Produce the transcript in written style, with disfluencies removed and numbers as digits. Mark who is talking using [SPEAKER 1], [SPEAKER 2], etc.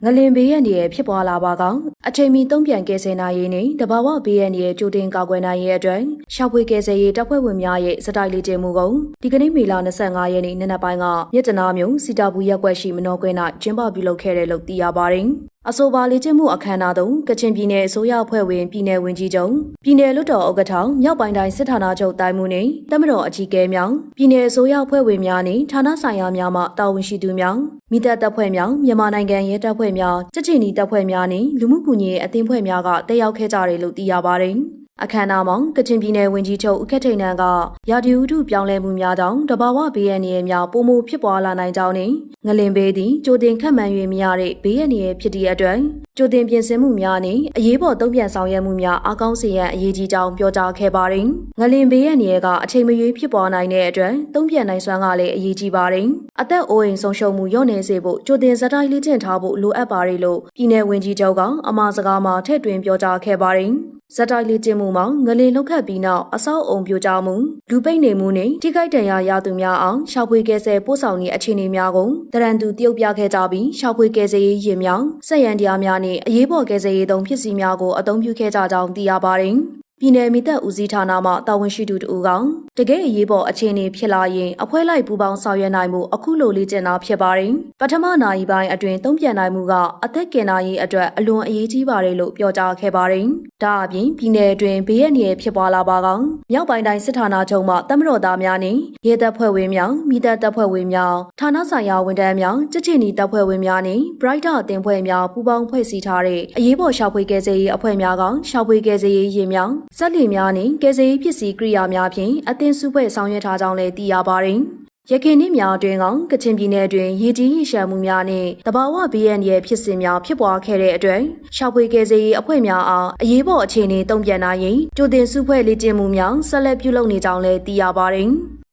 [SPEAKER 1] ငလင်ဘေးရန်ရဲ့ဖြစ်ပွားလာပါကအချိန်မီတုံ့ပြန်ကယ်ဆယ်နိုင်ရေးနဲ့တဘာဝဘေးရန်ရဲ့ကြိုတင်ကာကွယ်နိုင်ရေးအတွက်ရှာဖွေကယ်ဆယ်ရေးတပ်ဖွဲ့ဝင်များရဲ့စတိုက်လေ့ကျင့်မှုကိုဒီကနေ့မေလ25ရက်နေ့နံနက်ပိုင်းကမြစ်တနာမြို့စီတာဘူးရပ်ကွက်ရှိမနောကွင်း၌ကျင်းပပြုလုပ်ခဲ့တယ်လို့သိရပါတယ်။အဆိုပါလေ့ကျင့်မှုအခမ်းအနားသို့ကချင်ပြည်နယ်အစိုးရအဖွဲ့ဝင်ပြည်နယ်ဝန်ကြီးချုပ်ပြည်နယ်လွှတ်တော်ဥက္ကဋ္ဌမြောက်ပိုင်းတိုင်းစစ်ဌာနချုပ်တိုင်းမှူးနှင့်တမတော်အကြီးအကဲများပြည်နယ်အစိုးရအဖွဲ့ဝင်များနှင့်ဌာနဆိုင်ရာများမှတာဝန်ရှိသူများမိသက်တပ်ဖွဲ့များမြန်မာနိုင်ငံရဲတပ်ဖွဲ့များစစ်ချီနီတပ်ဖွဲ့များနှင့်လူမှုကူညီရေးအသင်းဖွဲ့များကတက်ရောက်ခဲ့ကြတယ်လို့သိရပါတယ်။အခမ်းအနားမှာကချင်ပြည်နယ်ဝန်ကြီးချုပ်ဦးခက်ထိန်နန်းကရာသီဥတုပြောင်းလဲမှုများကြောင့်တဘာဝဘေးရန်တွေများပိုမိုဖြစ်ပွားလာနိုင်ကြောင်းနဲ့ငလင်ဘေးသည်ကြိုတင်ခန့်မှန်း၍မရတဲ့ဘေးရန်တွေဖြစ်သည့်အတွက်ကြိုတင်ပြင်ဆင်မှုများနဲ့အရေးပေါ်တုံ့ပြန်ဆောင်ရွက်မှုများအားကောင်းစေရန်အရေးကြီးကြောင်းပြောကြားခဲ့ပါတယ်။ငလင်ဘေးရန်တွေကအချိန်မရွေးဖြစ်ပွားနိုင်တဲ့အတွက်တုံ့ပြန်နိုင်စွမ်းကလည်းအရေးကြီးပါတယ်။အသက်အိုးအိမ်ဆုံးရှုံးမှုလျော့နေစေဖို့ကြိုတင်စတိုက်လေ့ကျင့်ထားဖို့လိုအပ်ပါတယ်လို့ပြည်내ဝန်ကြီးချုပ်ကအမှာစကားမှာထည့်သွင်းပြောကြားခဲ့ပါတယ်။ဇက်တိုက်လေ့ကျင့်မှုမှာငလင်လှုပ်ခတ်ပြီးနောက်အဆောက်အုံပြိုကျမှုလူပိတ်နေမှုနဲ့ထိခိုက်ဒဏ်ရာရသူများအောင်ရှာဖွေကယ်ဆယ်ပို့ဆောင်ရေးအခြေအနေများကိုတရန်သူတရုတ်ပြခဲ့ကြပြီးရှာဖွေကယ်ဆယ်ရေးရင်များဆက်ရန်တရားများနဲ့အရေးပေါ်ကယ်ဆယ်ရေးသုံးဖြစ်စီများကိုအသုံးပြုခဲ့ကြကြောင်းသိရပါတယ်။ပြည်내မိသက်ဦးစီးဌာနမှတာဝန်ရှိသူတို့ကတကယ်အရေးပေါ်အခြေအနေဖြစ်လာရင်အဖွဲလိုက်ပူပေါင်းဆောင်ရွက်နိုင်မှုအခုလိုလေ့ကျင့်တာဖြစ်ပါတယ်။ပထမနာရီပိုင်းအတွင်းတုံ့ပြန်နိုင်မှုကအသက်ကင်နာရေးအတွက်အလွန်အရေးကြီးပါတယ်လို့ပြောကြားခဲ့ပါတယ်။ဒါအပြင်ပြည်내အတွင်းဘေးရန်တွေဖြစ်ပွားလာပါကမြောက်ပိုင်းတိုင်းစစ်ဌာနချုပ်မှတမတော်သားများနဲ့ရဲတပ်ဖွဲ့ဝင်များမိသက်တပ်ဖွဲ့ဝင်များဌာနဆိုင်ရာဝန်ထမ်းများစစ်ချီနီတပ်ဖွဲ့ဝင်များနဲ့ Brighter အသင်းဖွဲ့များပူးပေါင်းဖွဲ့စည်းထားတဲ့အရေးပေါ်ရှာဖွေကယ်ဆယ်ရေးအဖွဲ့များကရှာဖွေကယ်ဆယ်ရေးရင်များစက်လှေများနဲ့ကယ်ဆယ်ရေးပစ္စည်းကိရိယာများဖြင့်အသင်းစုဖွဲ့ဆောင်ရွက်ထားကြောင်းလည်းသိရပါတယ်။ရခိုင်နှစ်များအတွင်းကချင်ပြည်နယ်အတွင်းရေကြီးရေရှမ်းမှုများနဲ့တဘာဝဘေးရန်ရဲ့ဖြစ်စဉ်များဖြစ်ပွားခဲ့တဲ့အတွက်ရှာဖွေကယ်ဆယ်ရေးအဖွဲ့များအားအရေးပေါ်အခြေအနေတုံ့ပြန်နိုင်ရင်ကြိုတင်စုဖွဲ့လေ့ကျင့်မှုများဆက်လက်ပြုလုပ်နေကြောင်းလည်းသိရပါတယ်။